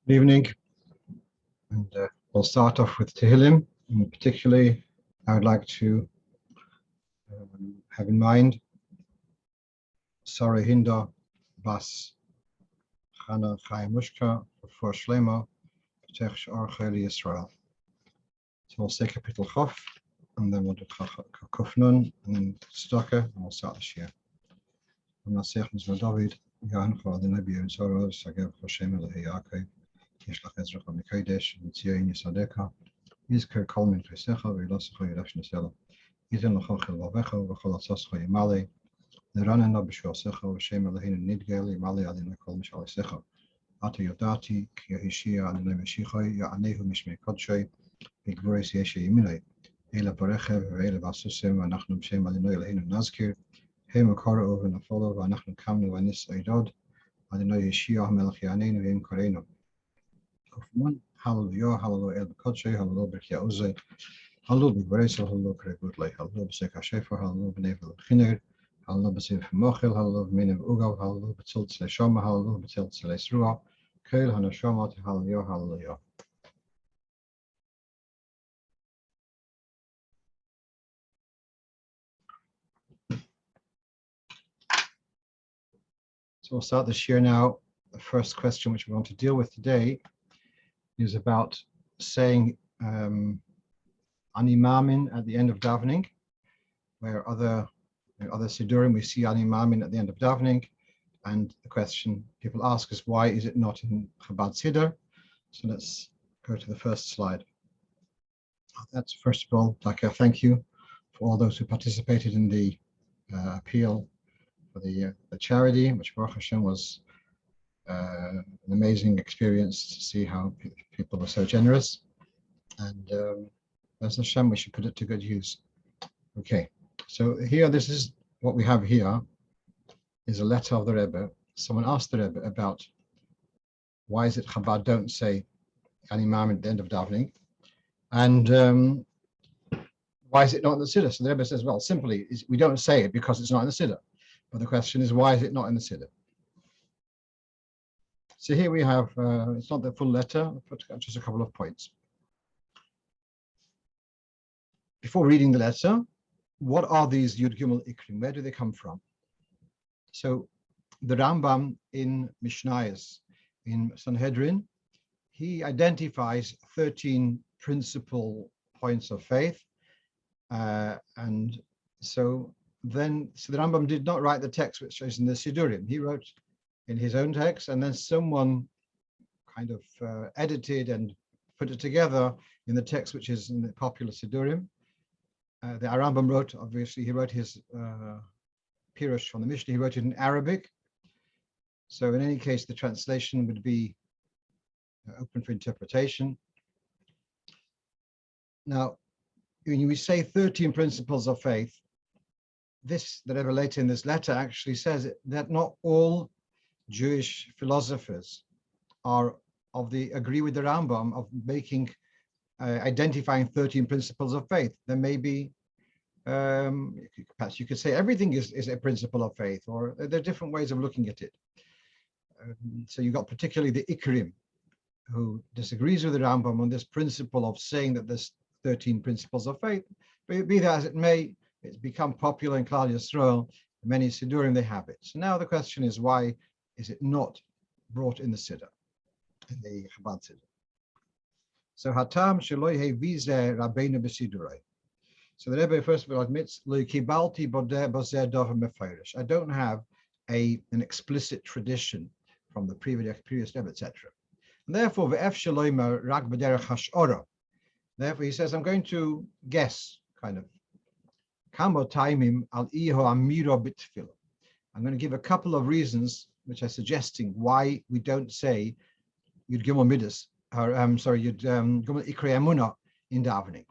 Good evening, and we'll start off with Tehillim. And particularly, I would like to have in mind Sarah Hinda Bas Chana Chayamushka for Shlema Tech Sh'ar Chayli Yisrael. So we'll say Kapitel Chof, and then we'll do Kuf Nun, and then Tzedakah, and we'll start the Shir. I'm not saying Mr. David, Yohan Chol the Nabi and Sorrow, Sagev Hashem Elohe Yaakov. יש לך עזרך מקדש, מציין יסעדך, יזכר כל מנכסיך וילוסך ירש נסלה. ייתן לך חלבך וכל עצתך ימלא, נרננה בשועסך ושם אלוהינו נתגלה ימלא עלינו כל משעשיך. עתה ידעתי כי יהושיע אדוני משיחי יענהו משמי קודשי, בגבורס ישע ימיני. אלה ברכב ואלה בסוסים ואנחנו בשם אדוני אלוהינו נזכיר. הם קראו ונפלו ואנחנו קמנו וניסו ידוד. אדוני ישיע המלך יעננו והם קראנו. Hallelujah, hallelujah, El Kodshe, hallelujah, Berkia Oze, hallelujah, Beresel, hallelujah, Kregutle, hallelujah, Beseka Shefer, hallelujah, Benevel Chiner, hallelujah, Besef Mochel, hallelujah, Menev Ugav, hallelujah, Betzil Tzleshoma, hallelujah, Betzil Tzlesrua, Kail Hanashomot, hallelujah, hallelujah. So we'll start this year now. The first question which we want to deal with today is about saying Animamin at the end of davening, where other Sidurim we see Animamin at the end of davening, and the question people ask is why is it not in Chabad Siddur? So let's go to the first slide. That's first of all, like a thank you for all those who participated in the appeal for the charity, which Baruch Hashem was an amazing experience to see how people were so generous, and as Hashem, we should put it to good use. Okay, so here, this is what we have here is a letter of the Rebbe. Someone asked the Rebbe about why is it Chabad don't say Animam at the end of davening, and why is it not in the Siddur? So the Rebbe says, well, simply, we don't say it because it's not in the Siddur. But the question is, why is it not in the Siddur? So here we have, it's not the full letter, but just a couple of points. Before reading the letter, what are these Yud Gimel Ikrim? Where do they come from? So the Rambam in Mishnayos, in Sanhedrin, he identifies 13 principal points of faith. And so the Rambam did not write the text which is in the Sidurim. He wrote in his own text, and then someone kind of edited and put it together in the text which is in the popular Sidurim. The Rambam wrote, obviously, he wrote his Pirush from the Mishnah, he wrote it in Arabic. So in any case, the translation would be open for interpretation. Now, when we say 13 principles of faith, the Rebbe later in this letter actually says that not all Jewish philosophers agree with the Rambam of identifying 13 principles of faith. There may be, perhaps you could say everything is a principle of faith, or there are different ways of looking at it. So you've got particularly the Ikrim, who disagrees with the Rambam on this principle of saying that there's 13 principles of faith. But be that as it may, it's become popular in Klal Yisrael. Many Sidurim, they have it. So now the question is, why is it not brought in the Siddur, in the Chabad Siddur? So Hatam Sheloi Vize Rabbeinu B'Sidurei. So the Rebbe first of all admits, Lo Kibalti Bodeh Bozer Dover Mefeirish. I don't have an explicit tradition from the previous Rebbe, etc. And therefore, Ve'ef Sheloimer Rag B'derech Hash'ora. Therefore, he says, I'm going to guess, kind of, Kamo Taimim Al Iho Amiro B'Tfila. I'm going to give a couple of reasons which are suggesting why we don't say Yud Gimel Midas, Yud Gimel Ikrei Emunah in davening.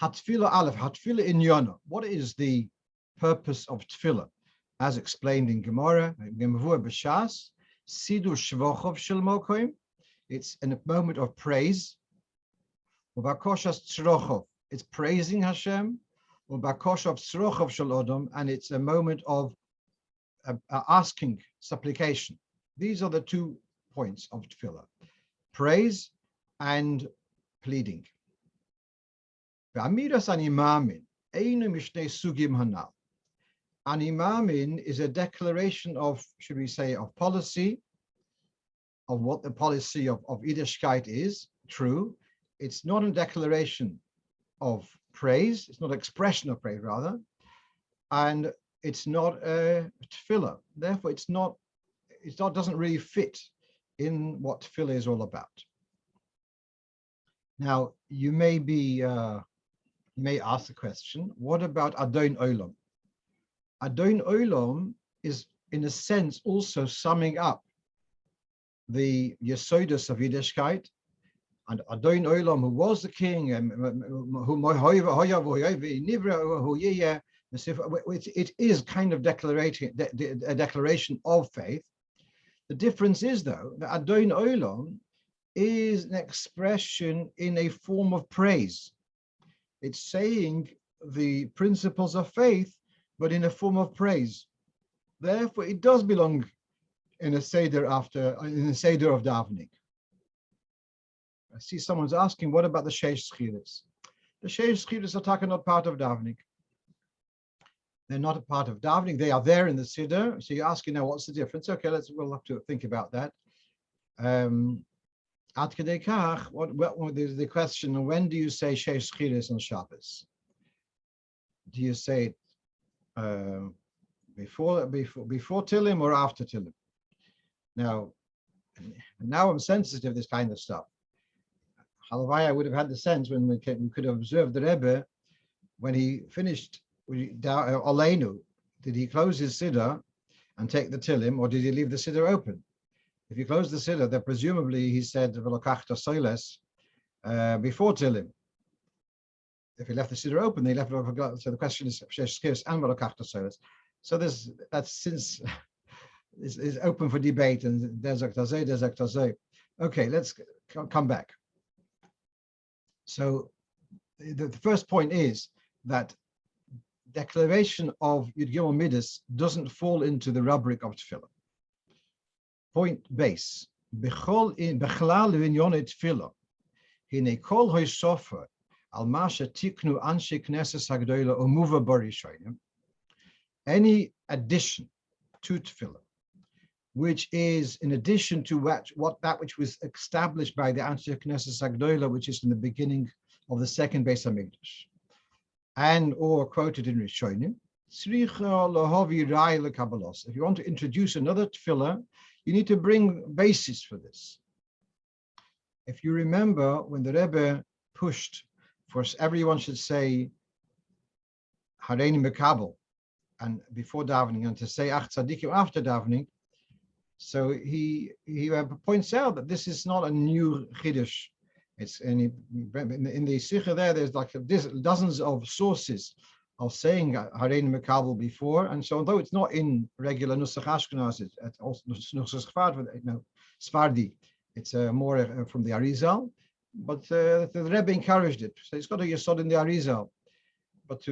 Hatfila Aleph, Hatfila Inyana. What is the purpose of Tfila? As explained in Gemara, Gemavua B'Shas, Sidur Shvochov Shel Mokoim. It's in a moment of praise. Ubakoshas Tzrochov. It's praising Hashem. Ubakoshav Tzrochov Shel Odom, and it's a moment of asking, supplication. These are the two points of tefillah: praise and pleading. Ve'amiras animamin einu mishnei sugim hanal. Animamin is a declaration of, should we say, of policy, of what the policy of Yiddishkeit is. True, it's not a declaration of praise. It's not an expression of praise, rather, and it's not a tefillah. Therefore, it doesn't really fit in what tefillah is all about. Now, you may ask the question: what about Adon Olam? Adon Olam is, in a sense, also summing up the Yesodus of Yiddishkeit. And Adon Olam, who was the king, and it is kind of a declaration of faith. The difference is, though, that Adon Olam is an expression in a form of praise. It's saying the principles of faith, but in a form of praise. Therefore, it does belong in a seder of davening. I see someone's asking, what about the sheish schiras? The sheish schiras are not part of davening. They're not a part of davening. They are there in the siddur. So you're asking now, what's the difference? Okay, we'll have to think about that. Ad kedei kach, what is the question? When do you say sheish schiras on Shabbos? Do you say it before Tilim or after Tilim? Now I'm sensitive to this kind of stuff. Halavai, I would have had the sense when we could have observed the Rebbe when he finished Aleinu. Did he close his siddur and take the Tilim, or did he leave the siddur open? If he closed the siddur, then presumably he said V'lokachta soiles before Tilim. If he left the siddur open, they left it. So the question is sheish schiras and V'lokachta soiles. So that's since is open for debate, and dezak tazeh. Okay, let's come back. So the first point is that declaration of Yud Gimel Midas doesn't fall into the rubric of tefillah. Point base. Bechlal v'inyonet tefillah. Hine kol hoysofer al masha tiknu anshe knesses hagdola umuva barishonim. Any addition to tefillah, which is in addition to that which was established by the Anshe Knesses Hagdola, which is in the beginning of the second Beis Hamikdash, and or quoted in Rishonim. If you want to introduce another tefillah, you need to bring basis for this. If you remember, when the Rebbe pushed for everyone should say Hareini Mekabel, and before davening, and to say Ach Tzadikim after davening. So he points out that this is not a new chiddush. It's in the sikha there's like dozens of sources of saying Hareini Mekabel before, and so although it's not in regular Nusach Ashkenaz, it's also Nusach Sfardi. It's more from the Arizal, but the Rebbe encouraged it. So it's got a yesod in the Arizal. But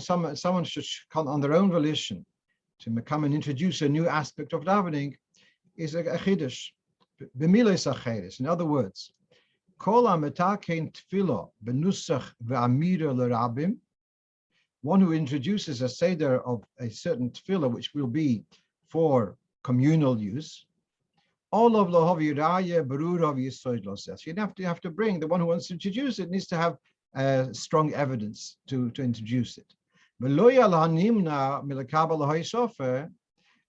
someone should come on their own volition to come and introduce a new aspect of davening is a chiddush. B'milos acheres. In other words, kol hametakein tefillah benusach ve'amira l'rabim. One who introduces a seder of a certain tefillah which will be for communal use. All of lahaviraya berurav yisoid loses. You have to bring the one who wants to introduce it needs to have strong evidence to introduce it.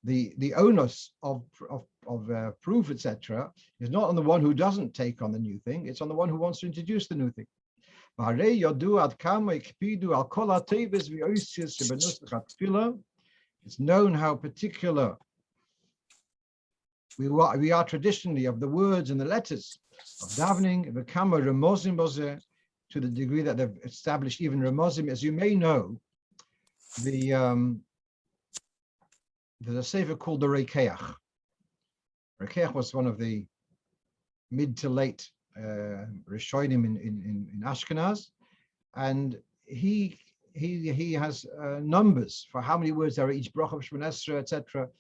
The onus of proof, etc., is not on the one who doesn't take on the new thing, it's on the one who wants to introduce the new thing. It's known how particular we are traditionally of the words and the letters of davening, to the degree that they've established even Ramozim. As you may know, there's a sefer called the Rekeach. Rekeach was one of the mid to late Rishonim in Ashkenaz, and he has numbers for how many words there are each bracha of Shemon Esrei, etc.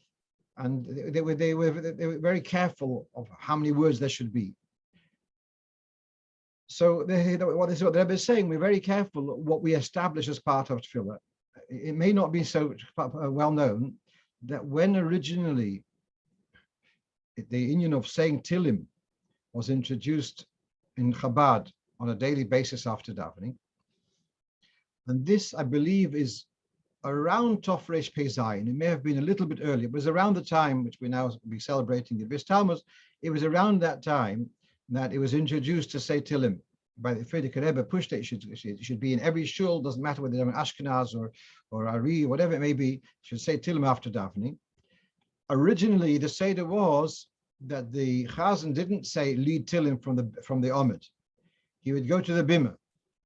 and they were very careful of how many words there should be. So what the Rebbe is saying, we're very careful what we establish as part of tefillah. It may not be so well known that when originally the union of saying Tilim was introduced in Chabad on a daily basis after davening, and this, I believe, is around Tov Reish Pei Zayin. It may have been a little bit earlier. It was around the time which we now be celebrating the Bis Talmud. It was around that time that it was introduced to say Tilim by the Frierdiker Rebbe. Pushed it. It should be in every shul. Doesn't matter whether they're in Ashkenaz or Ari, whatever it may be. Should say Tilim after davening. Originally, the Seder was that the Chazan didn't say lead Tilim from the Omid. He would go to the Bimah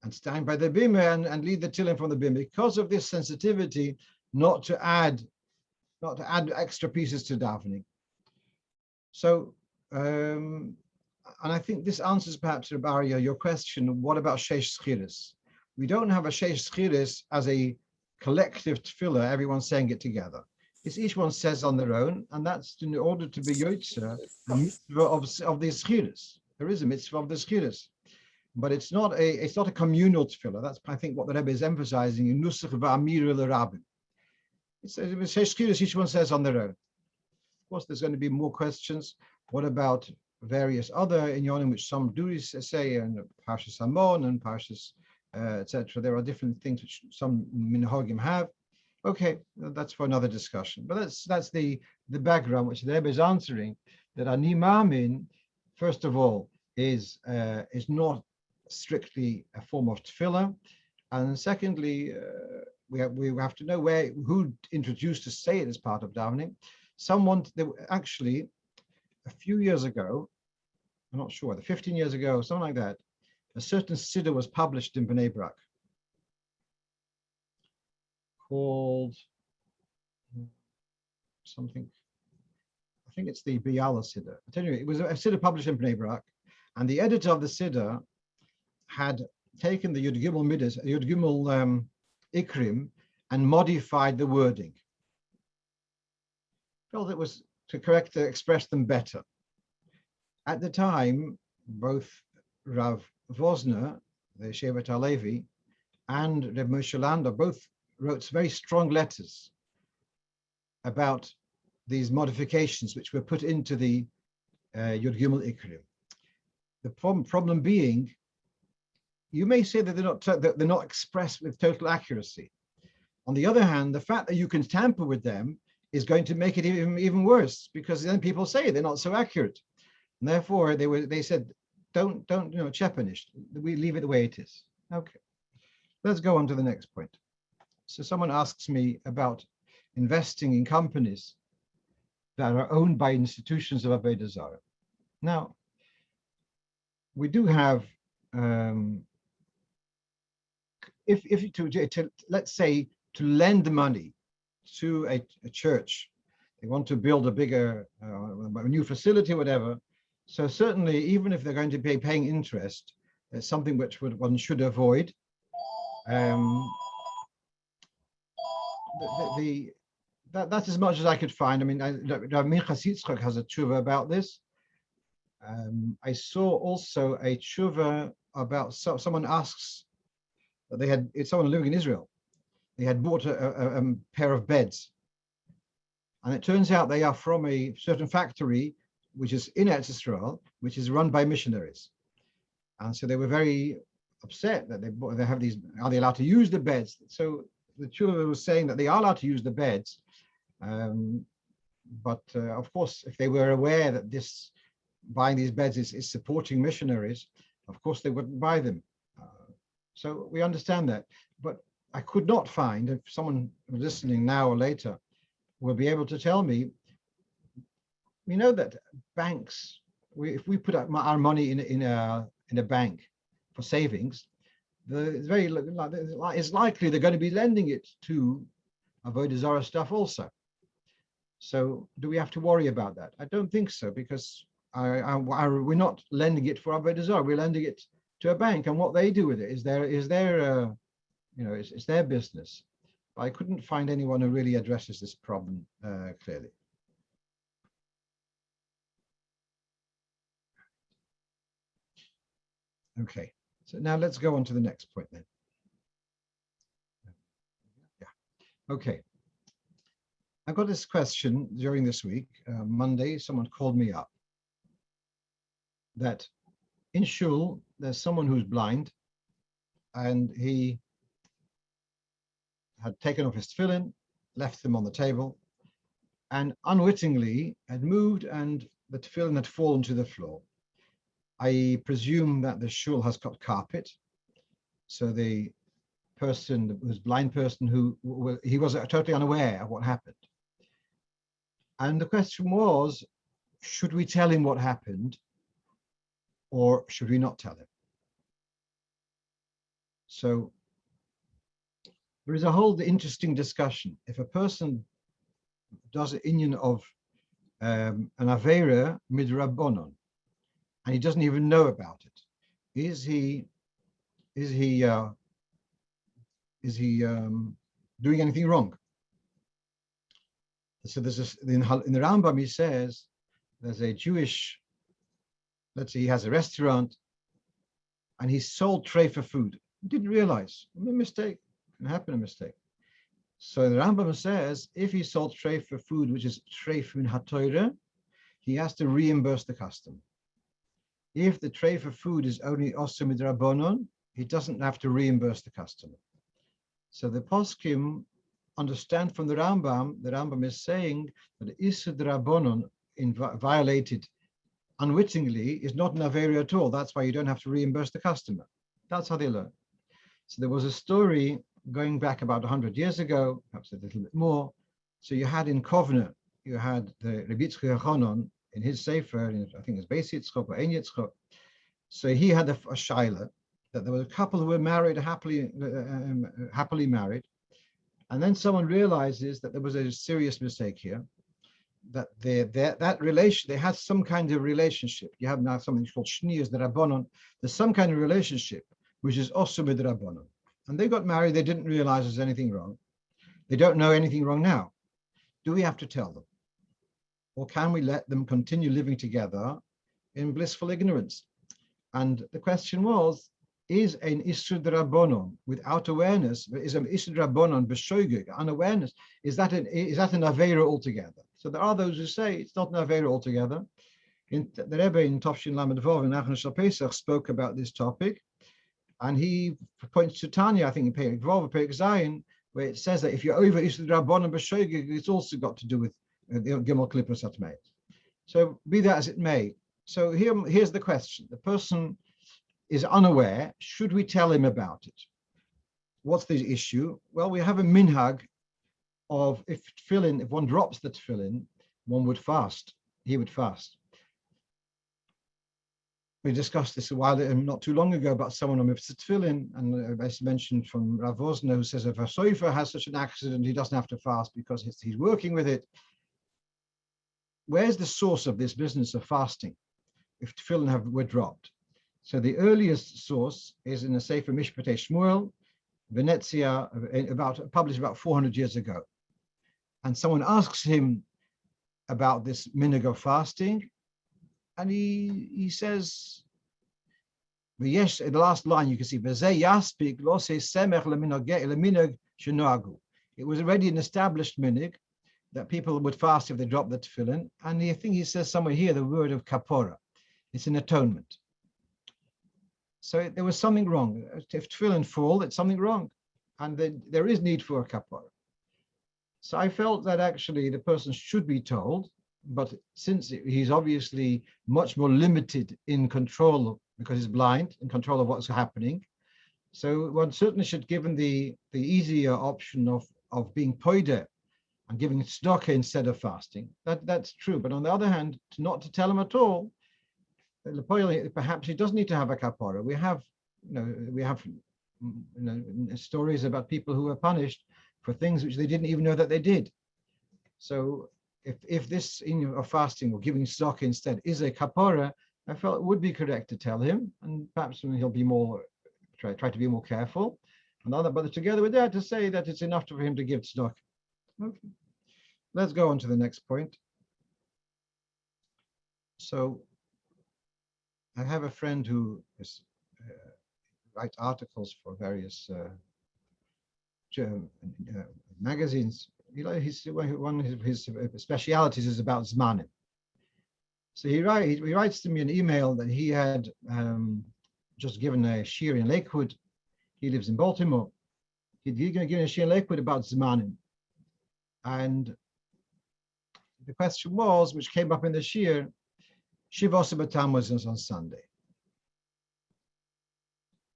and stand by the Bimah and lead the Tilim from the Bimah, because of this sensitivity not to add extra pieces to davening. So, and I think this answers perhaps, Rabaria, your question, what about Sheish Schiris? We don't have a Sheish Schiris as a collective tefillah, everyone saying it together. It's each one says on their own, and that's in order to be Yotzer, a mitzvah of the Schiris. There is a mitzvah of the Schiris. But it's not a communal tefillah. That's, I think, what the Rebbe is emphasizing in Nusach v'Amir l'Rabbim. It's Sheish, each one says on their own. Of course, there's going to be more questions. What about various other inyanim which some do say, and Parshas Hamon and Parshas etc. There are different things which some minhagim have. Okay, that's for another discussion. But that's the background which the Rebbe is answering. That Ani Ma'amin, first of all, is not strictly a form of tefillah, and secondly, we have to know who introduced to say it as part of davening. Actually, a few years ago, I'm not sure, 15 years ago, something like that, a certain siddur was published in Bnei Brak called something. I think it's the Biala siddur. But anyway, it was a siddur published in Bnei Brak, and the editor of the siddur had taken the Yud Gimel Midas, Yud Gimel Ikrim, and modified the wording. Felt it was to express them better. At the time, both Rav Vosner, the Shevet HaLevi, and Reb Moshe Lander both wrote very strong letters about these modifications which were put into the Yud Gimel Ikrim. The problem being, you may say that they're not expressed with total accuracy. On the other hand, the fact that you can tamper with them is going to make it even worse, because then people say they're not so accurate. And therefore, they said, don't chepanish. We leave it the way it is. Okay, let's go on to the next point. So someone asks me about investing in companies that are owned by institutions of Avodah Zarah. Now, we do have, if to let's say to lend money to a church, they want to build a bigger, a new facility, whatever. So certainly, even if they're going to be paying interest, it's something which one should avoid. That's as much as I could find. I mean, Rav Minchas Yitzchak has a tshuva about this. I saw also a tshuva about someone asks that someone living in Israel. They had bought a pair of beds, and it turns out they are from a certain factory which is in Eretz Israel, which is run by missionaries. And so they were very upset that they have these. Are they allowed to use the beds? So the tshuva was saying that they are allowed to use the beds, but of course, if they were aware that buying these beds is supporting missionaries, of course they wouldn't buy them. So we understand that, but I could not find, if someone listening now or later will be able to tell me, we know that banks, if we put our money in a bank for savings, it's likely they're going to be lending it to Avodah Zarah stuff also. So do we have to worry about that? I don't think so, because we're not lending it for Avodah Zarah. We're lending it to a bank, and what they do with it is it's their business. But I couldn't find anyone who really addresses this problem clearly. Okay, so now let's go on to the next point then. Yeah, okay. I got this question during this week. Monday, someone called me up that in shul, there's someone who's blind, and he had taken off his tefillin, left them on the table, and unwittingly had moved, and the tefillin had fallen to the floor. I presume that the shul has got carpet, so the person, the blind person, he was totally unaware of what happened. And the question was, should we tell him what happened, or should we not tell him? So there is a whole interesting discussion. If a person does an inyan of an Aveira midrabanon, and he doesn't even know about it, is he doing anything wrong? So there's in the Rambam, he says there's a Jewish, let's say he has a restaurant, and he sold treifa food. He didn't realize, a mistake, can happen, a mistake. So the Rambam says if he sold treifa food, which is treif min hatoira, he has to reimburse the customer. If the treifa food is only osir midrabanon, he doesn't have to reimburse the customer. So the poskim understand from the Rambam is saying that isur drabanon violated unwittingly is not an avera at all. That's why you don't have to reimburse the customer. That's how they learn. So there was a story going back about 100 years ago, perhaps a little bit more. So you had in Kovna, you had the Rebbe Yitzchak Yochanan in his sefer, I think it's Beis Yitzchak or Ein Yitzchak. So he had a shaila that there was a couple who were married, happily married, and then someone realizes that there was a serious mistake here, that that relation, they had some kind of relationship. You have now something called Shniyas the Rabbanon. There's some kind of relationship which is also with the Rabbanon. And they got married, they didn't realize there's anything wrong. They don't know anything wrong now. Do we have to tell them? Or can we let them continue living together in blissful ignorance? And the question was, is an Isur Rabbanon without awareness, is an Isur Rabbanon b'shoigig, unawareness, is that an Aveira altogether? So there are those who say it's not an Aveira altogether. The Rebbe in Tovshin Lamed Vov in Anash.org Pesach spoke about this topic, and he points to Tanya, I think in Perek Vov, Perek Zayin, where it says that if you're over Isur Rabbanon b'shoigig, it's also got to do with the Gimel Klippos Hatmei. So be that as it may. So here's the question. The person is unaware. Should we tell him about it? What's the issue? Well, we have a minhag of if one drops the tefillin, one would fast. He would fast. We discussed this a while, not too long ago, about someone on mitzvah tefillin, and I mentioned from Rav Wozner, who says if a sofer has such an accident, he doesn't have to fast because he's working with it. Where's the source of this business of fasting if tefillin were dropped? So the earliest source is in the Sefer Mishpatei Shmuel, Venezia, published about 400 years ago. And someone asks him about this minhag of fasting, and he says, "V'yesh," in the last line you can see, "V'zeh yaspik lo se semech leminhag shenoagu." It was already an established minhag that people would fast if they dropped the tefillin, and I think he says somewhere here the word of kapora. It's an atonement. So there was something wrong. If tefillin fall, it's something wrong, and there is need for a kapara. So I felt that actually the person should be told, but since he's obviously much more limited in control because he's blind, in control of what's happening, so one certainly should give him the easier option of being poider and giving tzedakah instead of fasting. That's true. But on the other hand, not to tell him at all, perhaps he does need to have a kapara. We have stories about people who were punished for things which they didn't even know that they did. So if this of fasting or giving tzedakah instead is a kapara, I felt it would be correct to tell him, and perhaps he'll be try to be more careful. But together with that, to say that it's enough for him to give tzedakah. Okay, let's go on to the next point. So I have a friend who is write articles for various magazines. One of his specialities is about Zmanim. So he writes to me an email that he had just given a shir in Lakewood. He lives in Baltimore. He'd given a shir in Lakewood about Zmanim. And the question was, which came up in the shir, Shiva Sabbatam was on Sunday.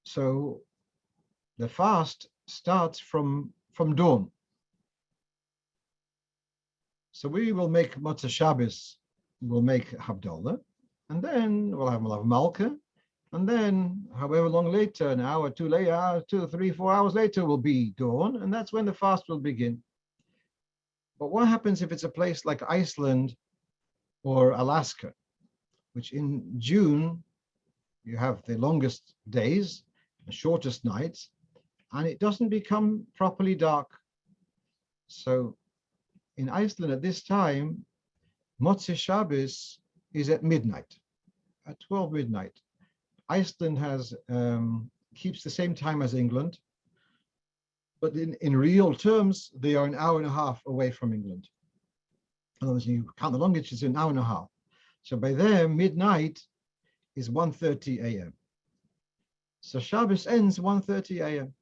So the fast starts from dawn. So we will make Motzei Shabbos, we'll make Havdalah, and then we'll have Malka, and then however long later, an hour, 2, 3, 4 hours later will be dawn, and that's when the fast will begin. But what happens if it's a place like Iceland or Alaska, which in June you have the longest days, the shortest nights, and it doesn't become properly dark? So in Iceland at this time, Motzei Shabbos is at midnight, at 12 midnight. Iceland has keeps the same time as England, but in real terms, they are an hour and a half away from England. In other words, you count the longitude, it's an hour and a half. So by there, midnight is 1:30 a.m. So Shabbos ends 1:30 a.m.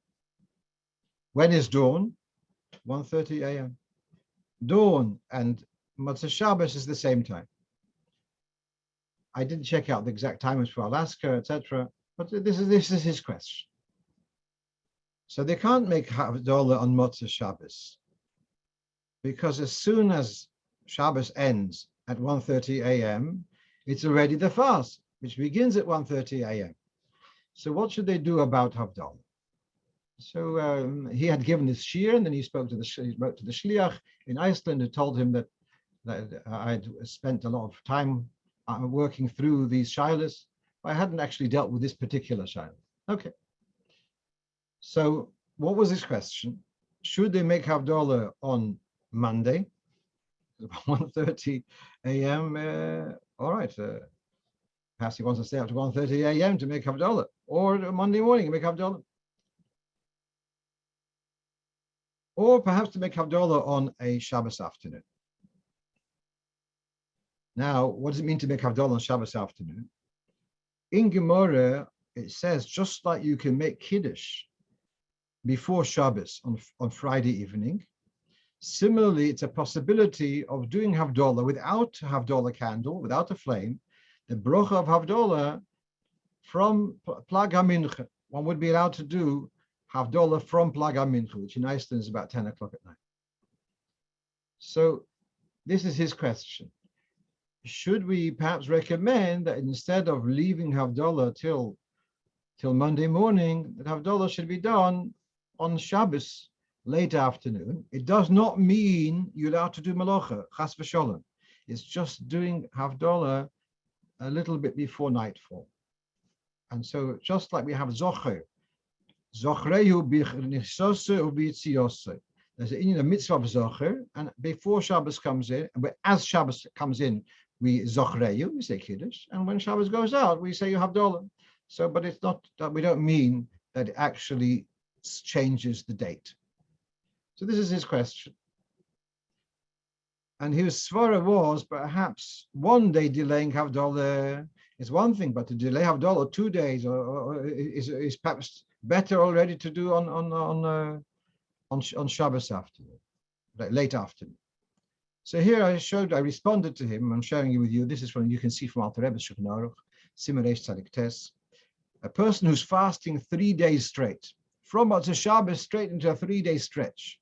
When is dawn? 1:30 a.m. Dawn and Motzei Shabbos is the same time. I didn't check out the exact timers for Alaska, etc., but this is his question. So they can't make Havdalah on Motzei Shabbos, because as soon as Shabbos ends at 1:30 a.m., it's already the fast, which begins at 1:30 a.m. So what should they do about Havdalah? So he had given this shir, and then he wrote to the shliach in Iceland, who told him that I'd spent a lot of time working through these shilas. I hadn't actually dealt with this particular shilah. Okay. So what was his question? Should they make Havdalah on Monday, 1:30 a.m.? All right. Perhaps he wants to stay up to 1:30 a.m. to make Havdalah, or Monday morning make Havdalah. Or perhaps to make Havdalah on a Shabbos afternoon. Now, what does it mean to make Havdalah on Shabbos afternoon? In Gemara, it says, just like you can make Kiddush before Shabbos on Friday evening, similarly, it's a possibility of doing Havdalah without a Havdalah candle, without a flame, the brocha of Havdalah from Plag HaMincha. One would be allowed to do Havdalah from Plag HaMincha, which in Iceland is about 10 o'clock at night. So this is his question. Should we perhaps recommend that instead of leaving Havdalah till Monday morning, that Havdalah should be done on Shabbos late afternoon? It does not mean you're allowed to do Malacha, Chas v'Sholem. It's just doing Havdalah a little bit before nightfall. And so just like we have Zocher, Zochrehu b'chnisose u'b'yitziose. There's a mitzvah of Zocher, and before Shabbos comes in, and as Shabbos comes in, we Zochrehu, we say Kiddush, and when Shabbos goes out, we say Havdalah. So, but it's not that we don't mean that it actually changes the date. So this is his question. And his svara was perhaps one day delaying Havdalah is one thing, but to delay Havdalah 2 days is perhaps better already to do on Shabbos afternoon, late afternoon. So here I responded to him. I'm sharing it with you. This is from, you can see from Alter Rebbe's Shulchan Aruch, Siman Reish Tzadik Tes. A person who's fasting 3 days straight, from Motzei Shabbos straight into a 3-day stretch.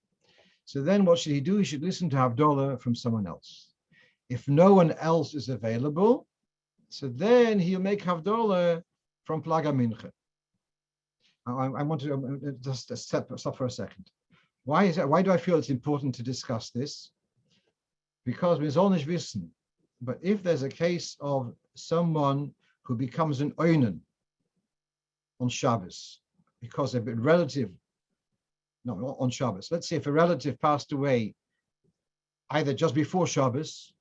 So then what should he do? He should listen to Havdalah from someone else. If no one else is available, so then he'll make Havdalah from Plag HaMincha. I want to just stop for a second. Why is that? Why do I feel it's important to discuss this? Because wir sollen nicht wissen, but if there's a case of someone who becomes an oinen on Shabbos because a relative, no, not on Shabbos. Let's say if a relative passed away either just before Shabbos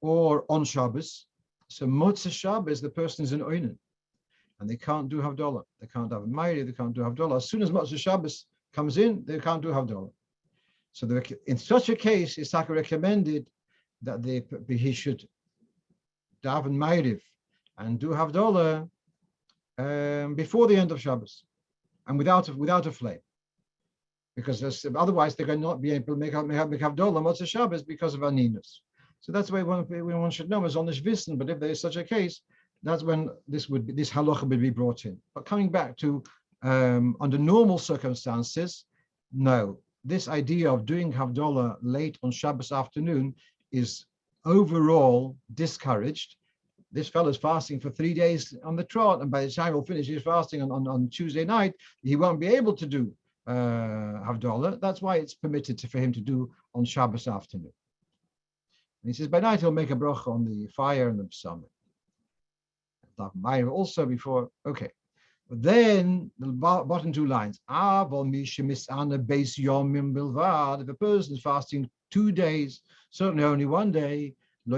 or on Shabbos, so Motzei Shabbos, the person is an oinen. and they can't do Havdalah. They can't have Mayri, they can't do Havdalah. As soon as Motzei Shabbos comes in, they can't do Havdalah. So in such a case, Isaac recommended that he should daven Ma'ariv and do Havdalah before the end of Shabbos and without a flame, because otherwise they're going to not be able to make Havdalah Motzei Shabbos because of aninus. So that's why one should know as Anish wissen. But if there is such a case, that's when this halacha would be brought in. But coming back to under normal circumstances, no. This idea of doing Havdalah late on Shabbos afternoon is overall discouraged. This fellow's fasting for 3 days on the trot, and by the time he'll finish his fasting on Tuesday night, he won't be able to do Havdalah. That's why it's permitted for him to do on Shabbos afternoon. And he says by night he'll make a bracha on the fire and the psalm. Also before, okay. But then the bottom two lines. If a person is fasting 2 days, certainly only 1 day, so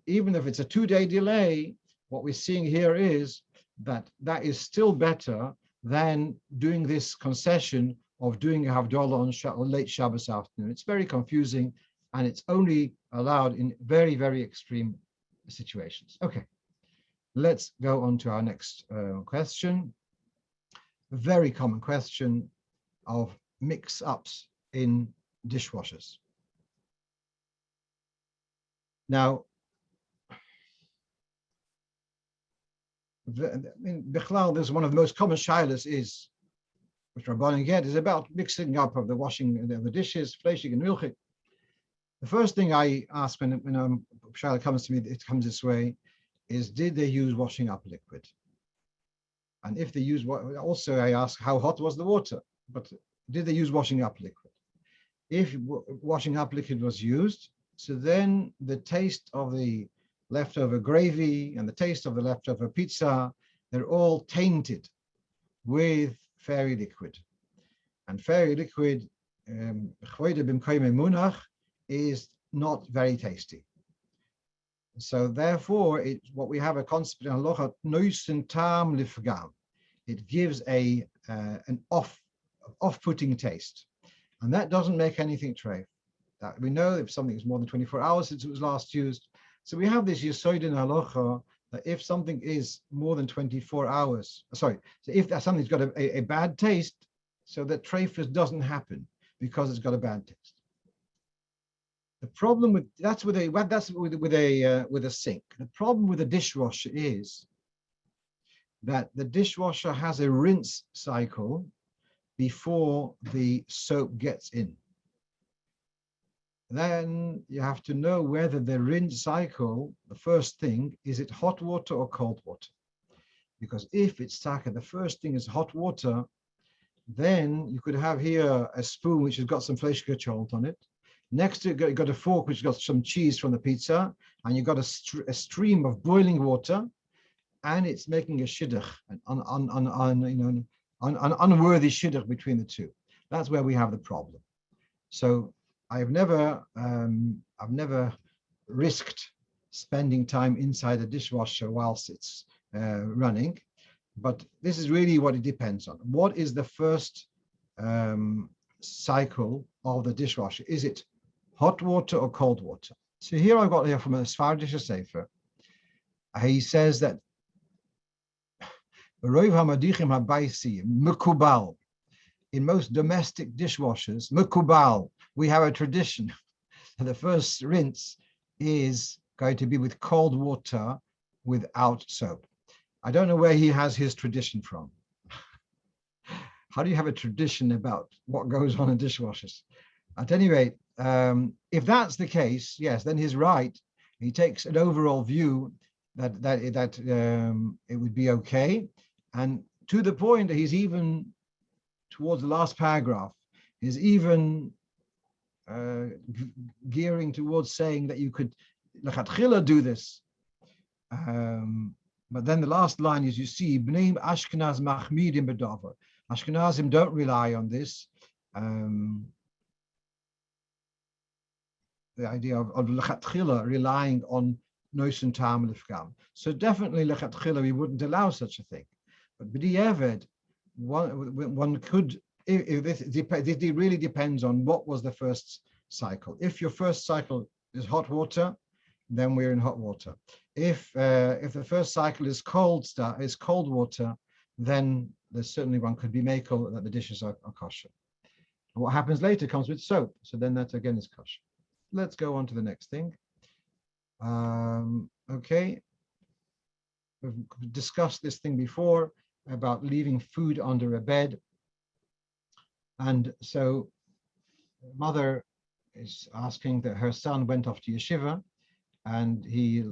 even if it's a 2-day delay, what we're seeing here is that is still better than doing this concession of doing a Havdalah on late Shabbos afternoon. It's very confusing, and it's only allowed in very, very extreme situations. Okay, let's go on to our next question. A very common question of mix-ups in dishwashers. Now, in Bichlal, there's one of the most common shilas is, which Rabbanan get, is about mixing up of the washing of the dishes, fleshig and milchig. The first thing I ask when a shilah comes to me, it comes this way, is did they use washing up liquid? And if they use, also I ask how hot was the water, but did they use washing up liquid? If washing up liquid was used, so then the taste of the leftover gravy and the taste of the leftover pizza, they're all tainted with fairy liquid. And fairy liquid is not very tasty. So therefore, what we have a concept in halacha, noisen tam lifgam. It gives an off-putting taste, and that doesn't make anything treif. That we know if something is more than 24 hours since it was last used. So we have this yesod in halacha that if something is more than 24 hours, so if something's got a bad taste, so that treifus doesn't happen because it's got a bad taste. The problem with a sink. The problem with a dishwasher is that the dishwasher has a rinse cycle before the soap gets in. Then you have to know whether the rinse cycle, the first thing, is it hot water or cold water? Because if it's taka, the first thing is hot water, then you could have here a spoon which has got some fleischgechold on it. Next to it, you've got a fork which has got some cheese from the pizza, and you've got a stream of boiling water, and it's making a shidduch, an unworthy shidduch between the two. That's where we have the problem. So I've never risked spending time inside a dishwasher whilst it's running, but this is really what it depends on. What is the first cycle of the dishwasher? Is it hot water or cold water? So here I've got here from a Sfardish Sefer. He says that in most domestic dishwashers, mekubal, we have a tradition. The first rinse is going to be with cold water without soap. I don't know where he has his tradition from. How do you have a tradition about what goes on in dishwashers? At any rate, if that's the case, yes, then he's right. He takes an overall view that it would be okay, and to the point that he's even towards the last paragraph, is even gearing towards saying that you could lechatchila do this. But then the last line is, you see, Bnei Ashkenaz machmidim bedavar. Ashkenazim don't rely on this. The idea of lechatchila relying on noisen tam lifgam. So definitely lechatchila we wouldn't allow such a thing. But b'di'evet, one could, if this really depends on what was the first cycle. If your first cycle is hot water, then we're in hot water. If the first cycle is cold water, then there's certainly one could be makel that the dishes are kosher. And what happens later comes with soap, so then that again is kosher. Let's go on to the next thing. Okay, we've discussed this thing before about leaving food under a bed, and so mother is asking that her son went off to yeshiva and he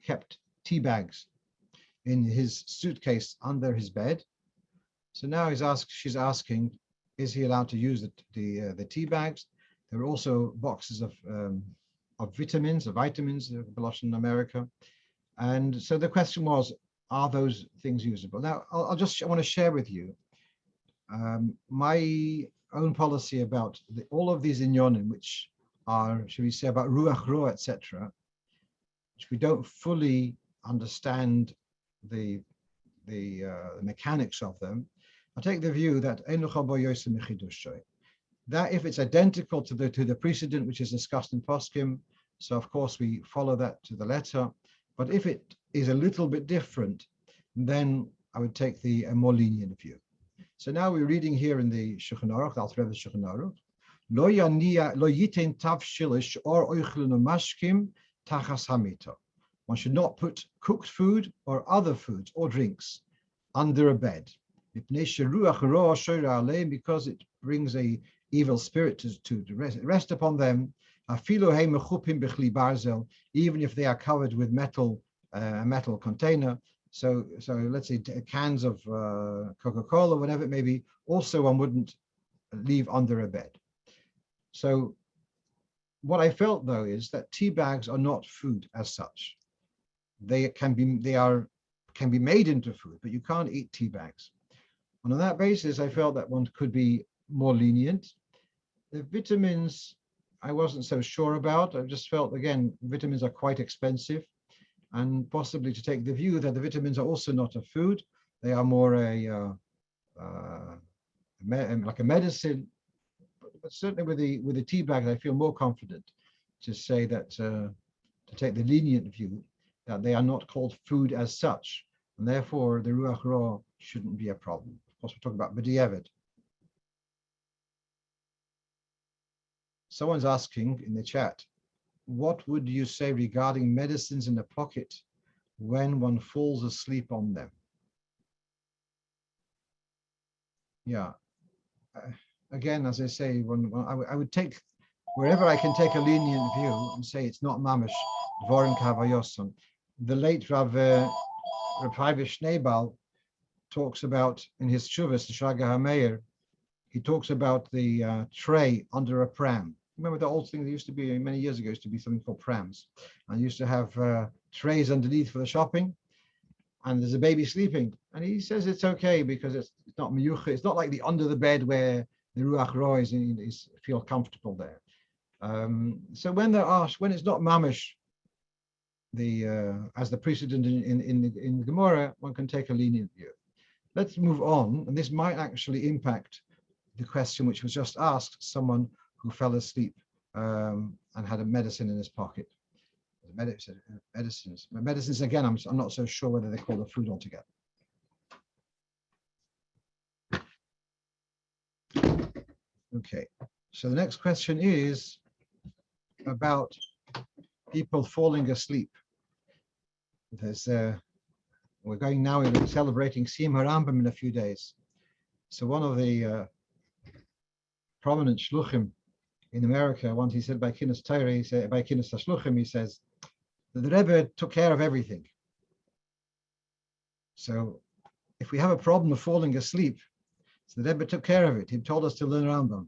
kept tea bags in his suitcase under his bed. So now she's asking, is he allowed to use the tea bags? There are also boxes of vitamins, in America. And so the question was, are those things usable? Now, I want to share with you my own policy about all of these inyonim, which are, should we say, about ruach ro, etc., which we don't fully understand the mechanics of them. I take the view that if it's identical to the precedent which is discussed in Poskim, so of course we follow that to the letter. But if it is a little bit different, then I would take the more lenient view. So now we're reading here in the Shulchan Aruch, the Alter Rebbe's Shulchan Aruch, Lo yitin tav shilish or oichlun mashkim tachas hamita. One should not put cooked food or other foods or drinks under a bed, because it brings a evil spirit to rest upon them. Even if they are covered with metal, a metal container. So let's say cans of Coca-Cola, whatever it may be, also one wouldn't leave under a bed. So what I felt though is that tea bags are not food as such. They can be made into food, but you can't eat tea bags. And on that basis, I felt that one could be more lenient. The vitamins, I wasn't so sure about. I just felt, again, vitamins are quite expensive, and possibly to take the view that the vitamins are also not a food. They are more like a medicine. But certainly with the tea bags, I feel more confident to say that, to take the lenient view, that they are not called food as such, and therefore the ruach ra shouldn't be a problem. Of course, we're talking about b'di'evet. Someone's asking in the chat, what would you say regarding medicines in the pocket when one falls asleep on them? Yeah. Again, as I say, when I would take, wherever I can take a lenient view and say it's not mamish, dvorim kavayoson. The late Rav Schneebal talks about, in his Shuvas, the Shaga HaMeir, he talks about the tray under a pram. Remember the old thing that used to be, many years ago, used to be something called prams. And used to have trays underneath for the shopping, and there's a baby sleeping. And he says it's okay because it's not miyucha. It's not like the under the bed where the ruach ra is feel comfortable there. So when it's not mamish, as the precedent in the Gemara, one can take a lenient view. Let's move on, and this might actually impact the question which was just asked, someone who fell asleep and had a medicine in his pocket. Medicines again, I'm not so sure whether they call the food altogether. Okay, so the next question is about people falling asleep. We're going now in celebrating Siyum HaRambam in a few days. So one of the prominent shluchim in America, once he said by Kinus Torah, he said by Kinus HaShluchim, he says that the Rebbe took care of everything. So if we have a problem of falling asleep, so the Rebbe took care of it. He told us to learn Rambam.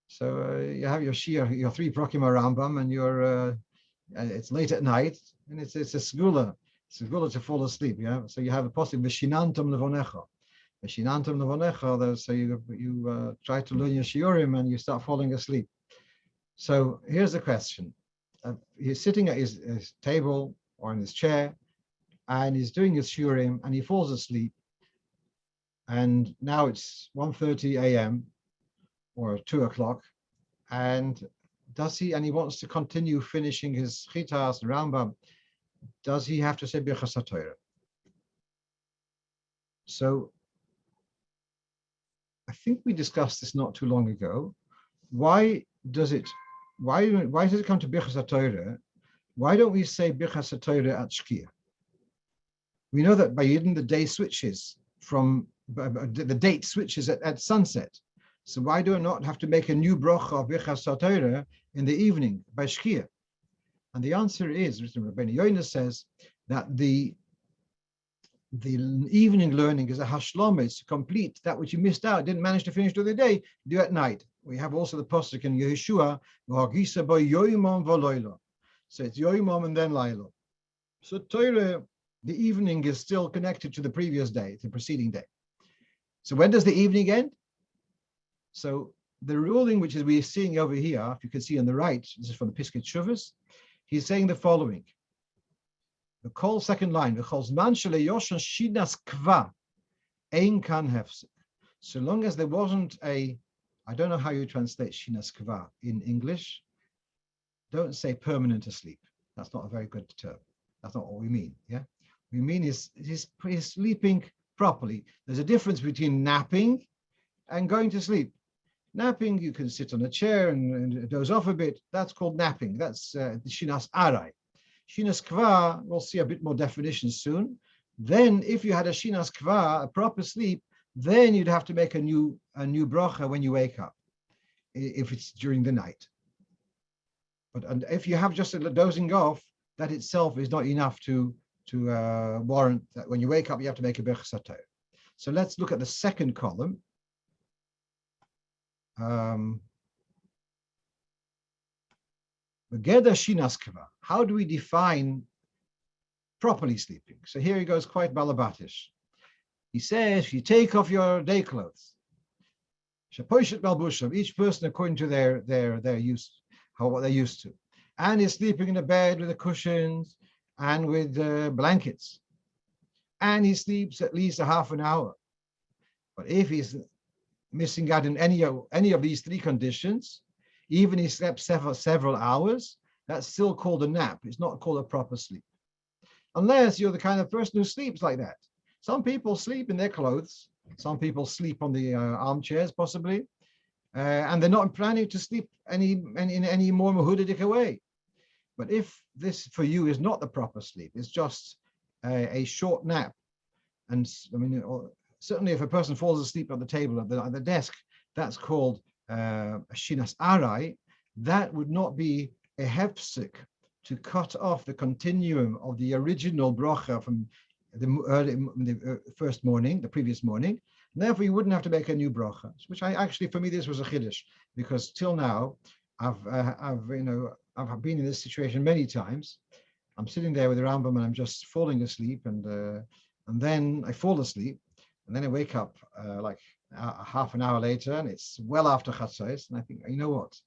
So you have your Shir, your 3 Prokim Rambam, and it's late at night, and it's a segula. It's a segula to fall asleep. Yeah. So you have a possible v'shinantam levonecha. V'shinantam levonecha. So you try to learn your shiurim and you start falling asleep. So here's the question: he's sitting at his table or in his chair, and he's doing his shiurim, and he falls asleep. And now it's 1:30 a.m. or 2 o'clock, and he wants to continue finishing his Chitas and Rambam, does he have to say Birchas HaTorah? So I think we discussed this not too long ago. Why does it come to Birchas HaTorah? Why don't we say Birchas HaTorah at Shkia? We know that by Yidden the day switches from the date switches at sunset. So why do I not have to make a new bracha of Birchas HaTorah in the evening by Shkia? And the answer is, Rabbeinu Yonah says that the evening learning is a hashlama, it's to complete that which you missed out, didn't manage to finish during the day, do at night. We have also the pasuk in Yeshua, v'hagisa bo yoimam v'loila. So it's yoimam and then laila. So Torah, the evening is still connected to the previous day, the preceding day. So when does the evening end? So the ruling, which is we're seeing over here, if you can see on the right, this is from the Piskei Teshuvos, he's saying the following. The call second line, so long as there wasn't I don't know how you translate shinas kva in English. Don't say permanent asleep. That's not a very good term. That's not what we mean. Yeah, we mean he's sleeping properly. There's a difference between napping and going to sleep. Napping, you can sit on a chair and doze off a bit. That's called napping. That's the shinas arai. Shinas kva, we'll see a bit more definition soon. Then, if you had a shinas kva, a proper sleep, then you'd have to make a new bracha when you wake up, if it's during the night. And if you have just a dozing off, that itself is not enough to warrant that when you wake up, you have to make a Birchas HaTorah. So let's look at the second column. How do we define properly sleeping? So here he goes quite balabatish. He says, you take off your day clothes. Each person according to their use, what they're used to. And he's sleeping in a bed with the cushions and with blankets. And he sleeps at least a half an hour. But if he's missing out in any of these three conditions, even he slept several hours, that's still called a nap. It's not called a proper sleep. Unless you're the kind of person who sleeps like that. Some people sleep in their clothes. Some people sleep on the armchairs, possibly. And they're not planning to sleep in any more mahudidik way. But if this for you is not the proper sleep, it's just a short nap. And I mean, certainly if a person falls asleep at the table, at the desk, that's called a shinas arai. That would not be a hefsek to cut off the continuum of the original bracha from the first morning, the previous morning. And therefore, you wouldn't have to make a new bracha. Which for me, this was a chiddush, because till now, I've been in this situation many times. I'm sitting there with the Rambam and I'm just falling asleep, and then I fall asleep, and then I wake up like half an hour later, and it's well after Chatzos, and I think, you know what?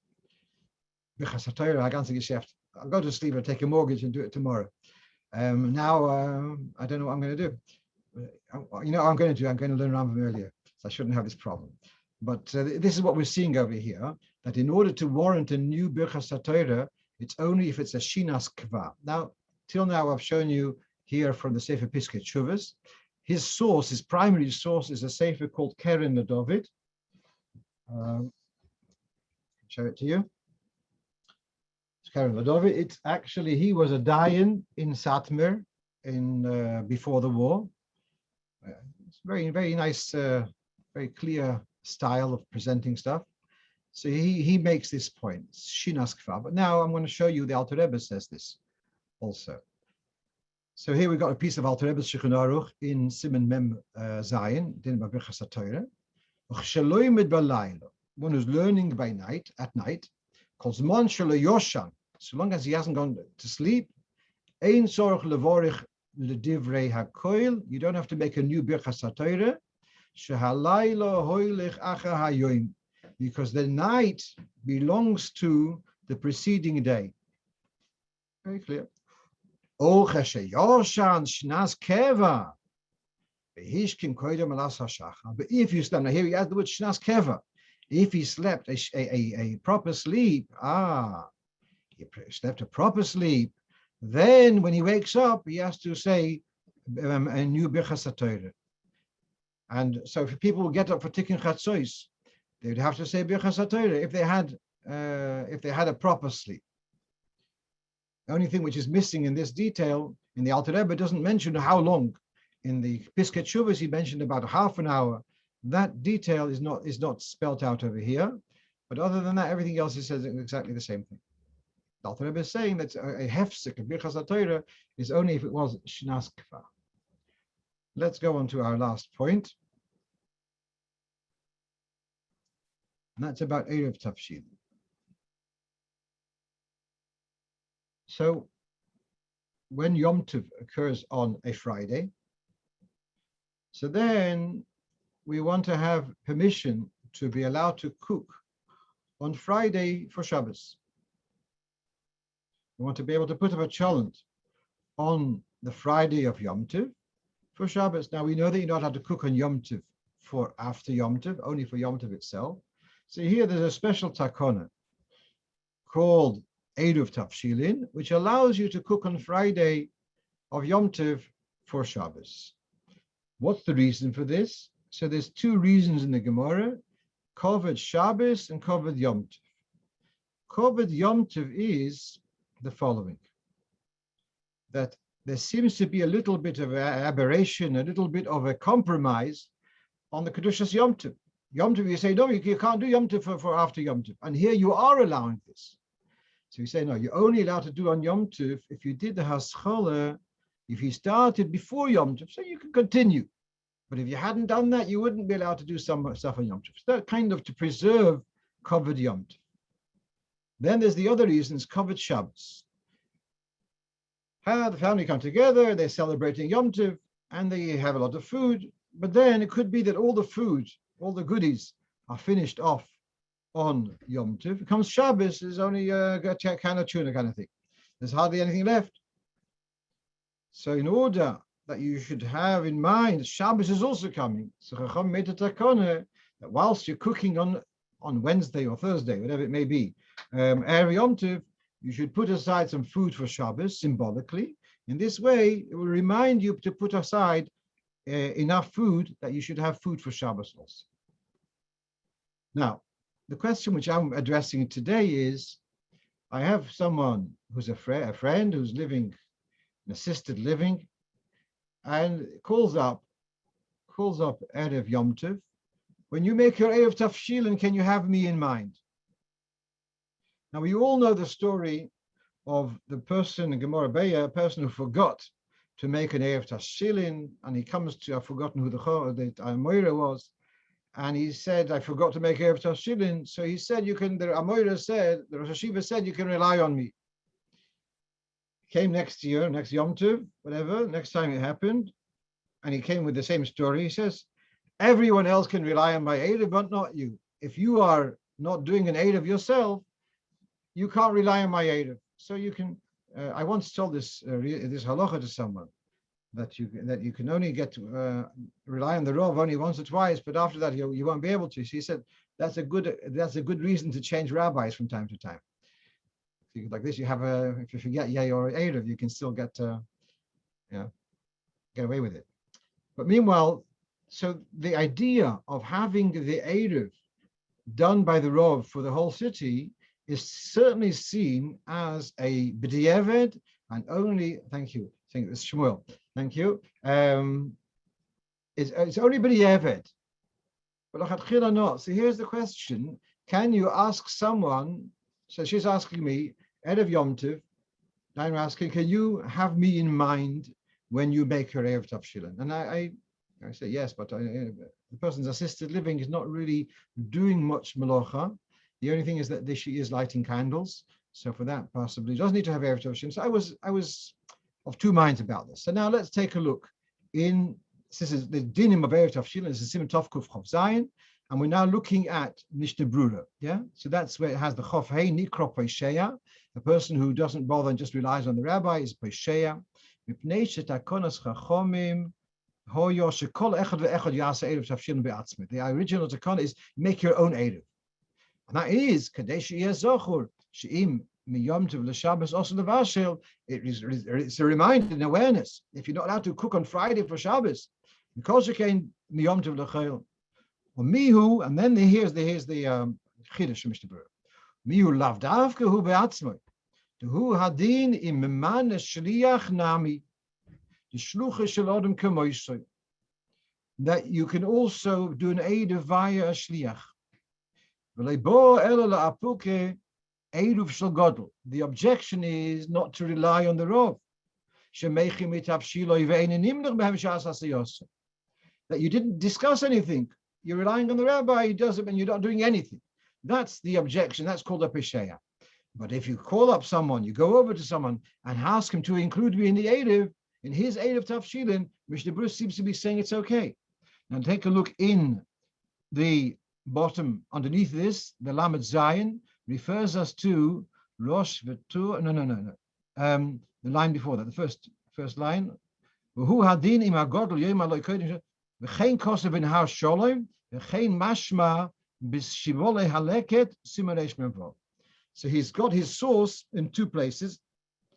Birchas HaTorah, I'll go to sleep, I'll take a mortgage and do it tomorrow. Now, I don't know what I'm going to do. You know what I'm going to do? I'm going to learn Rambam earlier, so I shouldn't have this problem. But this is what we're seeing over here, that in order to warrant a new Birchas HaTorah, it's only if it's a shinas kva. Now, till now, I've shown you here from the Sefer Piskei Teshuvos. His primary source is a Sefer called Keren LeDavid. Show it to you. Keren LeDavid. It's actually, he was a dayan in Satmar before the war. It's very, very nice, very clear style of presenting stuff. So he makes this point, shinas kva. But now I'm going to show you the Alter Rebbe says this also. So here we've got a piece of Alter Rebbe's Shulchan Aruch in Siman Mem Zayin, din Birchas HaTorah. One who's learning at night, calls man shelo yoshan. So long as he hasn't gone to sleep, ein tzorich levorich ledivrei hakoil. You don't have to make a new Birchas HaTorah. Shehalayla hoylech acher hayoim, because the night belongs to the preceding day. Very clear. O Cheshayoshan Shnas Keva. But if you slept, now here we add the word Shnas Keva. If he slept a proper sleep, he slept a proper sleep, then when he wakes up, he has to say a new Birchas HaTorah. And so if people will get up for Tikkun Chatzos, they would have to say Birchas HaTorah if they had a proper sleep. The only thing which is missing in this detail, in the Alter Rebbe doesn't mention how long. In the Pisket Shuvas, he mentioned about half an hour. That detail is not spelt out over here. But other than that, everything else is says exactly the same thing. The Alter Rebbe is saying that a hefsek of Birchas HaTorah is only if it was Shnas Kfa. Let's go on to our last point. And that's about Erev Tafshil. So when Yom Tov occurs on a Friday, so then we want to have permission to be allowed to cook on Friday for Shabbos. We want to be able to put up a cholent on the Friday of Yom Tov for Shabbos. Now we know that you're not allowed to cook on Yom Tov for after Yom Tov, only for Yom Tov itself. So here there's a special takona called Eruv Tafshilin, which allows you to cook on Friday of Yom Tov for Shabbos. What's the reason for this? So there's two reasons in the Gemara: Koved Shabbos and Koved Yom Tov. Koved Yom Tov is the following: that there seems to be a little bit of an aberration, a little bit of a compromise on the Kedushas Yom Tov. Yom Tov, you say, no, you can't do Yom Tov for after Yom Tov. And here you are allowing this. So you say, no, you're only allowed to do on Yom Tov if you did the Haskalah, if you started before Yom Tov, so you can continue. But if you hadn't done that, you wouldn't be allowed to do some stuff on Yom Tov. So that kind of to preserve covered Yom Tov. Then there's the other reasons, covered Shabbos. The family come together, they're celebrating Yom Tov, and they have a lot of food. But then it could be that all the food, all the goodies are finished off on Yom Tov. It comes Shabbos, there's only a can of tuna kind of thing. There's hardly anything left. So in order that you should have in mind, Shabbos is also coming. So Chacham made a takana that whilst you're cooking on Wednesday or Thursday, whatever it may be, Erev Yom Tov, you should put aside some food for Shabbos symbolically. In this way, it will remind you to put aside enough food that you should have food for Shabbos also. Now, the question which I'm addressing today is, I have someone who's a friend who's living in assisted living, and calls up Erev Yom Tov. When you make your Erev Tafshilin, can you have me in mind? Now, we all know the story of the person in Gemara Beya, a person who forgot to make an Erev Tafshilin, and he comes to, I've forgotten who the Amoira was, and he said, I forgot to make Erev Tafshilin. So he said, the Amoira said, the Rosh Hashiva said, you can rely on me. Came next year, next Yom Tov, whatever, next time it happened, and he came with the same story. He says, everyone else can rely on my Erev, but not you. If you are not doing an Erev yourself, you can't rely on my Erev. So you can, I once told this halacha to someone, that you can only get to rely on the Rav only once or twice, but after that you won't be able to. So he said, that's a good reason to change rabbis from time to time. Like this, you have if you forget Yeh or Erev, you can still get away with it. But meanwhile, so the idea of having the Erev done by the Rav for the whole city is certainly seen as a b'diavad, and only, thank you, I think it's Shmuel, thank you. It's only b'diavad, but l'chatchila not. So here's the question: can you ask someone? So she's asking me, Erev Yom Tov, I'm asking, can you have me in mind when you make your Erev Tafshilin? And I say yes, but the person's assisted living is not really doing much melacha. The only thing is that she is lighting candles. So for that, possibly doesn't need to have Erev Tafshilin. So I was of two minds about this. So now let's take a look in, this is the dinim of Erev Tafshilin, this is Simon Tov Kuf Chav Zayin. And we're now looking at Mishnah Brura. Yeah, so that's where it has the Chof Hey Nikro Pesheya. A person who doesn't bother and just relies on the rabbi is Pesheya. The original takana is make your own eruv, and that is kadesh zochur sheim miyom tov l'Shabbos also levashel. It's a reminder and awareness. If you're not allowed to cook on Friday for Shabbos, because you can miyom tov l'chayil or mihu, and then here's the chiddush of Mishnah Berurah. Mihu lavdavka hu be'atzmai. Hu hadin im man shliach nami. That you can also do an eruv via a shliach. The objection is not to rely on the Rav. That you didn't discuss anything. You're relying on the rabbi, he does it, and you're not doing anything. That's the objection. That's called a pesheya. But if you call up someone, you go over to someone and ask him to include me in the eruv, in his eruv tafshilin, Mishnah Berurah seems to be saying it's okay. Now take a look in the bottom underneath this. The Lamed Zayin refers us to Rosh V'Tur. No. The line before that, the first line. Who hadin im hagodol yom aloi kodesh v'chein kosev ben har sholem v'chein mashma b'shivole haleket simanesh memvo. So he's got his source in two places.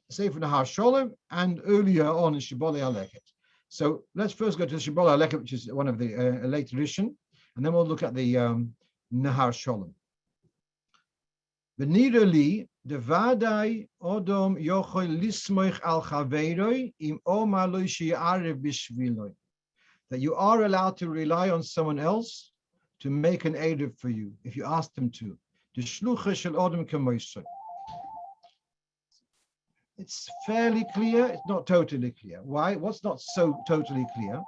Sefer Nahar Sholem and earlier on in Shibbolei Haleket. So let's first go to the Shibbolei Haleket, which is one of the late edition, and then we'll look at the Nahar Sholem. V'nirali devadai odom yochoi lismoich al chaveiroi im omar lo she'arev bishviloi. That you are allowed to rely on someone else to make an eruv for you if you ask them to. The shlucha shel odom kemoisoi. It's fairly clear. It's not totally clear. Why? What's not so totally clear?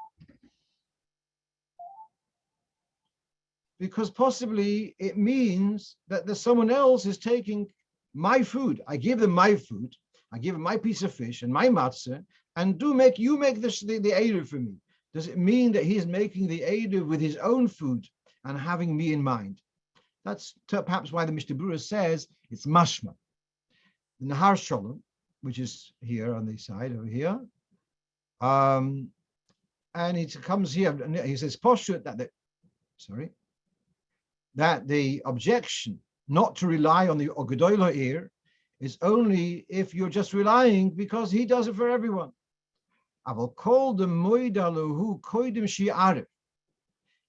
Because possibly it means that there's someone else is taking my food. I give them my food. I give them my piece of fish and my matzah, and you make the eruv for me. Does it mean that he's making the eruv with his own food and having me in mind? That's perhaps why the Mishnah Berurah says it's mashma. The Nahar Sholem, which is here on the side over here, and it comes here, and he says poshut that the objection not to rely on the Gedolah ear is only if you're just relying because he does it for everyone. I will call the moidaluhu koidim shi'arif.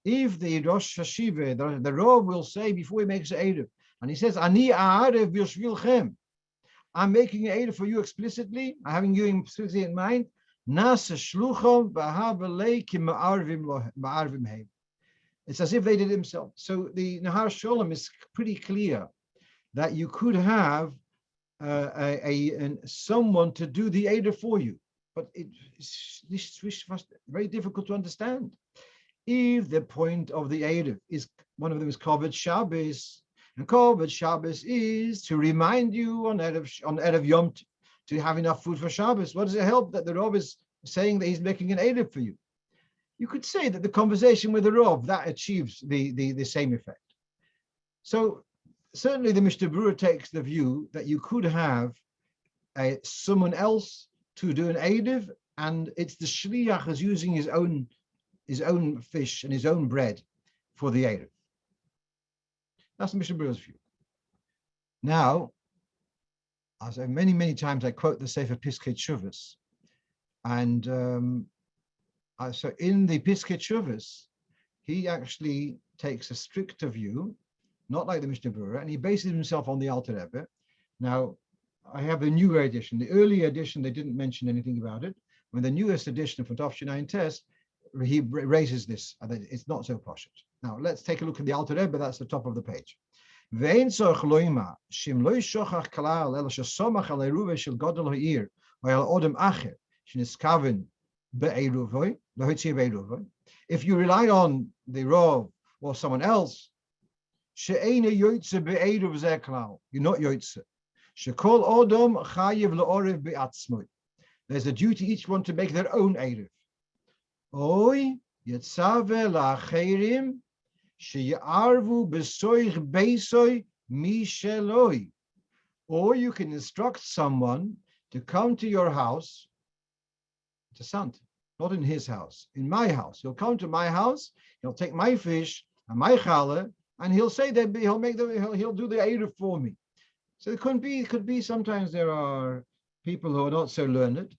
If the Rosh Hashiva, the Rav will say before he makes an eruv, and he says ani a'arif b'shvilchem, I'm making an eruv for you explicitly. I'm having you explicitly in mind. Nasa shluchom b'havelei ki ma'arvim heim. It's as if they did it themselves. So the Nahar Sholem is pretty clear that you could have someone to do the eruv for you, but it's very difficult to understand. If the point of the eruv is one of them is Koved Shabbos, and Koved Shabbos is to remind you on Erev Yom to have enough food for Shabbos. What does it help that the Rav is saying that he's making an eruv for you? You could say that the conversation with the Rav, that achieves the same effect. So certainly the Mishnah Berurah takes the view that you could have someone else to do an eruv, and it's the shliach is using his own fish and his own bread for the eruv. That's the Mishnah Berurah's view. Now, as many times I quote the Sefer Piskei Teshuvos, and so in the Piskei Teshuvos, he actually takes a stricter view, not like the Mishnah Berurah, and he bases himself on the Alter Rebbe. Now, I have the newer edition. The earlier edition, they didn't mention anything about it. When the newest edition from Tov Shinai Tes, he raises this. It's not so posh. Now, let's take a look at the Alter Rebbe. That's the top of the page. If you rely on the Rav or someone else, you're not yoytze. There's a duty each one to make their own eruv. Sheyarvu besoich beisoi misheloi. Or you can instruct someone to come to your house, to Sant, not in his house, in my house. He'll come to my house, he'll take my fish and my challah, and he'll say that he'll do the Eruv for me. So it could be sometimes there are people who are not so learned,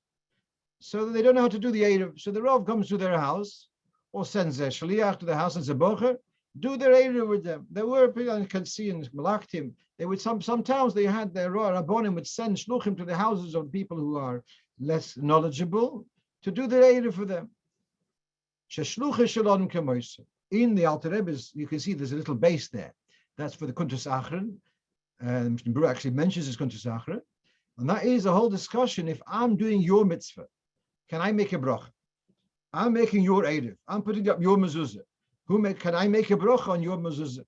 so they don't know how to do the Eruv. So the Rav comes to their house or sends a shliach to the house and says, Bocher, do their Eruv with them. There were people I can see in Malachtim. They would some towns they had their Rabbonim would send shluchim to the houses of people who are less knowledgeable to do their Eruv for them. In the Alter Rebbe's, you can see there's a little base there. That's for the Kuntus Achron. Mishnah Berurah actually mentions this Kuntus Achron. And that is a whole discussion. If I'm doing your mitzvah, can I make a bracha? I'm making your Eruv. I'm putting up your mezuzah. Can I make a bracha on your mezuzah?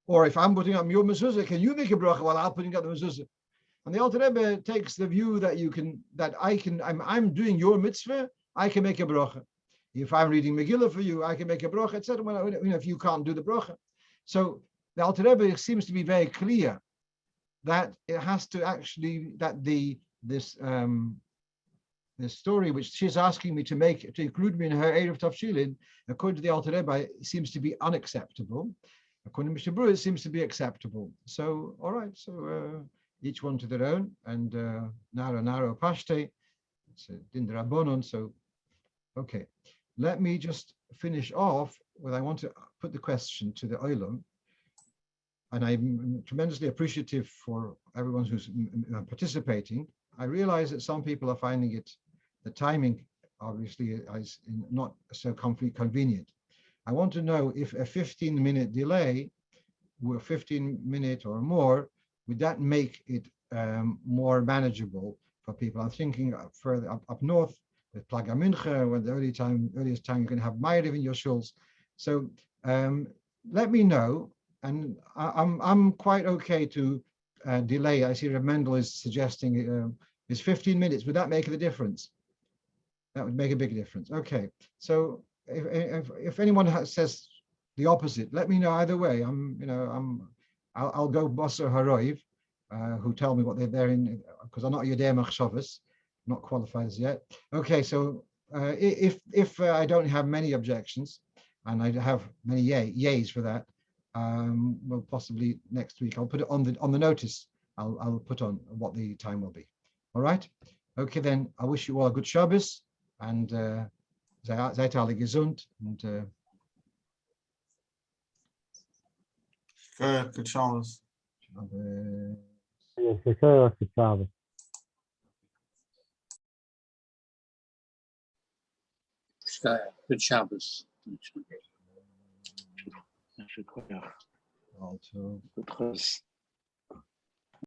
Or if I'm putting up your mezuzah, can you make a bracha while I'm putting up the mezuzah? And the Alter Rebbe takes the view that I'm doing your mitzvah, I can make a bracha. If I'm reading Megillah for you, I can make a bracha, etc. Well, if you can't do the bracha. So the Alter Rebbe seems to be very clear that it has to actually, that this story which she's asking me to include me in her Eruv Tafshilin, according to the Alter Rebbe, seems to be unacceptable. According to Mishnah Berurah, it seems to be acceptable. So, all right, so each one to their own, and Naro Pashte, it's Din Rabbonon, so, okay. Let me just finish off with, I want to put the question to the Olam, and I'm tremendously appreciative for everyone who's participating. I realize that some people are finding the timing obviously is not so convenient. I want to know if a 15-minute delay, or 15-minute or more, would that make it more manageable for people? I'm thinking further up north with Plaga Mincha, when the earliest time you can have Ma'ariv in your shuls. So let me know, and I'm quite okay to delay. I see Rav Mendel is suggesting is 15 minutes. Would that make a difference? That would make a big difference. Okay, so if anyone says the opposite, let me know either way. I'll go Bosser Haroiv, who tell me what they're in, because I'm not Yodei Machshavas, not qualified as yet. Okay, so if I don't have many objections, and I have many yays for that, well, possibly next week I'll put it on the notice. I'll put on what the time will be. All right. Okay, then I wish you all a good Shabbos, and seid alle gesund, and good Shabbos. Good Shabbos. also. Good Shabbos.